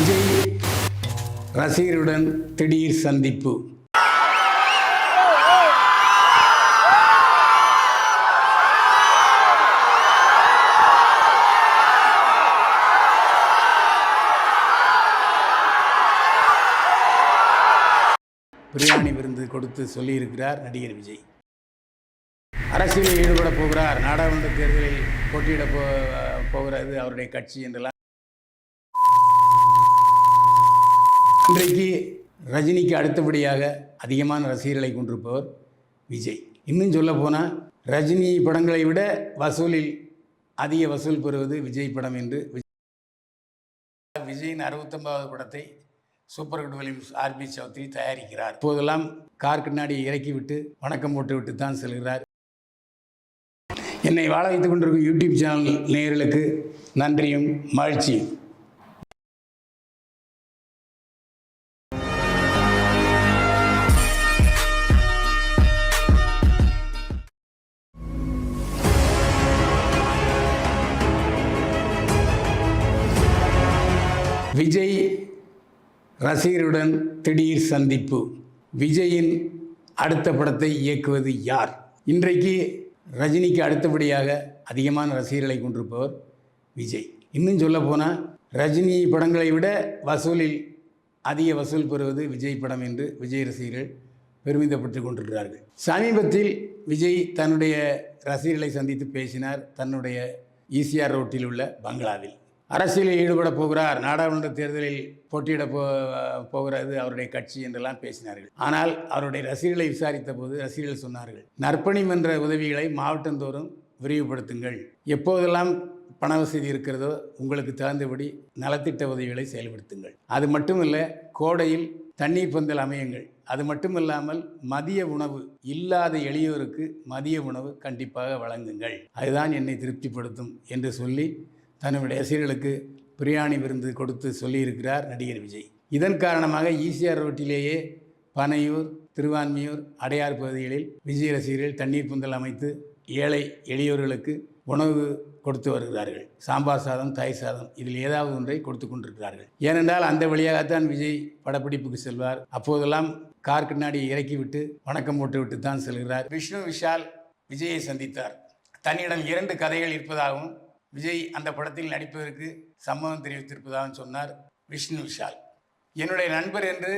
விஜய் ரசிகருடன் திடீர் சந்திப்பு. பிரியாணி விருந்து கொடுத்து சொல்லியிருக்கிறார் நடிகர் விஜய். அரசியலில் ஈடுபட போகிறார், நாடாளுமன்ற தேர்தலில் போட்டியிட போகிறது அவருடைய கட்சி என்றெல்லாம். இன்றைக்கு ரஜினிக்கு அடுத்தபடியாக அதிகமான ரசிகர்களை கொண்டிருப்பவர் விஜய். இன்னும் சொல்ல போனால் ரஜினி படங்களை விட வசூலில் அதிக வசூல் பெறுவது விஜய் படம் என்று விஜயின் 69வது படத்தை super good films RB Choudhary தயாரிக்கிறார். இப்போதெல்லாம் கார் கண்ணாடி இறக்கிவிட்டு வணக்கம் போட்டுவிட்டு தான் செல்கிறார். என்னை வாழ வைத்துக் கொண்டிருக்கும் யூடியூப் சேனல் நேயர்களுக்கு நன்றியும் மகிழ்ச்சியும். விஜய் ரசிகருடன் திடீர் சந்திப்பு. விஜயின் அடுத்த படத்தை இயக்குவது யார்? இன்றைக்கு ரஜினிக்கு அடுத்தபடியாக அதிகமான ரசிகர்களை கொண்டிருப்பவர் விஜய். இன்னும் சொல்ல போனால் ரஜினி படங்களை விட வசூலில் அதிக வசூல் பெறுவது விஜய் படம் என்று விஜய் ரசிகர்கள் பெருமிதப்பட்டு கொண்டிருக்கிறார்கள். சமீபத்தில் விஜய் தன்னுடைய ரசிகர்களை சந்தித்து பேசினார் தன்னுடைய ஈசிஆர் ரோட்டில் உள்ள பங்களாவில். அரசியலில் ஈடுபட போகிறார், நாடாளுமன்ற தேர்தலில் போட்டியிட போகிறது அவருடைய கட்சி என்றெல்லாம் பேசினார்கள். ஆனால் அவருடைய ரசிகர்களை விசாரித்த போது ரசிகர்கள் சொன்னார்கள், நற்பணி மன்ற உதவிகளை மாவட்டந்தோறும் விரிவுபடுத்துங்கள், எப்போதெல்லாம் பண வசதி இருக்கிறதோ உங்களுக்கு தகுந்தபடி நலத்திட்ட உதவிகளை செயல்படுத்துங்கள். அது மட்டுமல்ல, கோடையில் தண்ணீர் பந்தல் அமையுங்கள். அது மட்டுமில்லாமல் மதிய உணவு இல்லாத எளியோருக்கு மதிய உணவு கண்டிப்பாக வழங்குங்கள், அதுதான் என்னை திருப்திப்படுத்தும் என்று சொல்லி தன்னுடைய ரசிகர்களுக்கு பிரியாணி விருந்து கொடுத்து சொல்லியிருக்கிறார் நடிகர் விஜய். இதன் காரணமாக ஈசிஆர் ரோட்டிலேயே பனையூர், திருவான்மியூர், அடையார் பகுதிகளில் விஜய் ரசிகர்கள் தண்ணீர் பந்தல் அமைத்து ஏழை எளியோர்களுக்கு உணவு கொடுத்து வருகிறார்கள். சாம்பார் சாதம், தயிர் சாதம், இதில் ஏதாவது ஒன்றை கொடுத்து கொண்டிருக்கிறார்கள். ஏனென்றால் அந்த வழியாகத்தான் விஜய் படப்பிடிப்புக்கு செல்வார். அப்போதெல்லாம் கார் கண்ணாடி இறக்கிவிட்டு வணக்கம் போட்டுவிட்டு தான் செல்கிறார். விஷ்ணு விஷால் விஜயை சந்தித்தார். தன்னிடம் 2 கதைகள் இருப்பதாகவும் விஜய் அந்த படத்தில் நடிப்பதற்கு சம்மதம் தெரிவித்திருப்பதாகவும் சொன்னார் விஷ்ணு விஷால். என்னுடைய நண்பர் என்று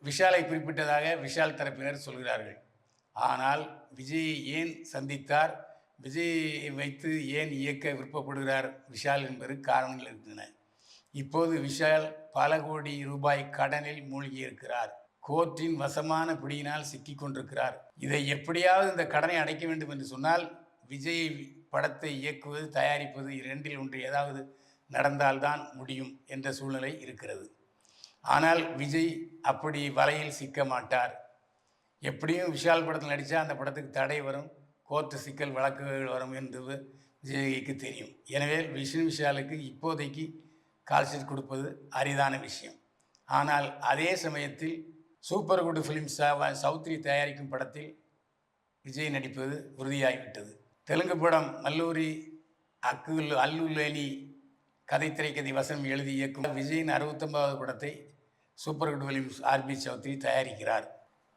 விஷாலை குறிப்பிட்டதாக விஷால் தரப்பினர் சொல்கிறார்கள். ஆனால் விஜயை ஏன் சந்தித்தார், விஜயை வைத்து ஏன் இயக்க விருப்பப்படுகிறார் விஷால் என்பது காரணங்கள் இருக்கின்றன. இப்போது விஷால் பல கோடி ரூபாய் கடனில் மூழ்கியிருக்கிறார். கோர்ட்டின் வசமான பிடியினால் சிக்கிக் கொண்டிருக்கிறார். இதை எப்படியாவது இந்த கடனை அடைக்க வேண்டும் என்று சொன்னால் விஜய் படத்தை இயக்குவது, தயாரிப்பது, 2இல் ஒன்று ஏதாவது நடந்தால்தான் முடியும் என்ற சூழ்நிலை இருக்கிறது. ஆனால் விஜய் அப்படி வலையில் சிக்க மாட்டார். எப்படியும் விஷால் படத்தில் நடித்தா அந்த படத்துக்கு தடை வரும், கோர்ட்டு சிக்கல் வழக்குகள் வரும் என்பது விஜய்க்கு தெரியும். எனவே விஷ்ணு விஷாலுக்கு இப்போதைக்கு கால்ஷீட் கொடுப்பது அரிதான விஷயம். ஆனால் அதே சமயத்தில் சூப்பர் குட் ஃபிலிம்ஸ் சௌத்ரி தயாரிக்கும் படத்தில் விஜய் நடிப்பது உறுதியாகிவிட்டது. தெலுங்கு படம் மல்லூரி அல்லுலேனி கதை திரைக்கதை வசனம் எழுதி இயக்கும் விஜயின் 69வது படத்தை super good films RB Choudhary தயாரிக்கிறார்.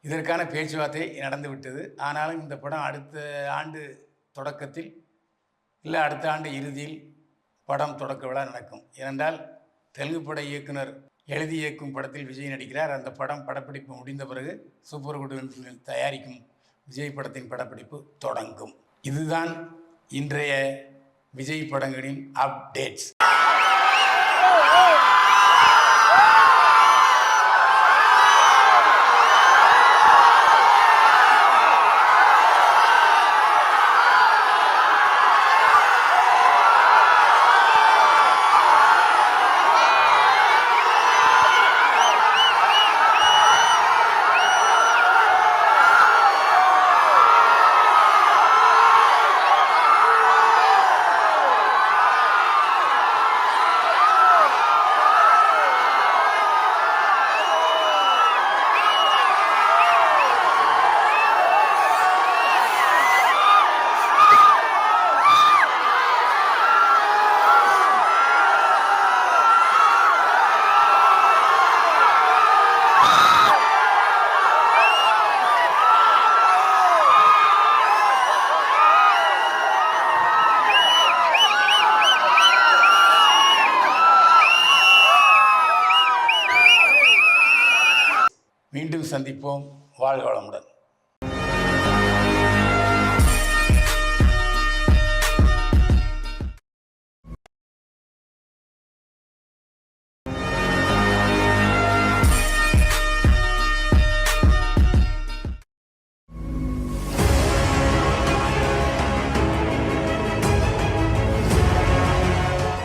இதற்கான பேச்சுவார்த்தை நடந்துவிட்டது. ஆனாலும் இந்த படம் அடுத்த ஆண்டு தொடக்கத்தில் இல்லை அடுத்த ஆண்டு இறுதியில் படம் தொடக்க விழா நடக்கும். ஏனென்றால் தெலுங்கு பட இயக்குனர் எழுதி இயக்கும் படத்தில் விஜய் நடிக்கிறார். அந்த படம் படப்பிடிப்பு முடிந்த பிறகு சூப்பர் குட் ஃபிலிம்ஸ் தயாரிக்கும் விஜய் படத்தின் படப்பிடிப்பு தொடங்கும். இதுதான் இன்றைய விஜய் படங்களின் அப்டேட்ஸ். சந்திப்போம். வாழ்க வளமுடன்.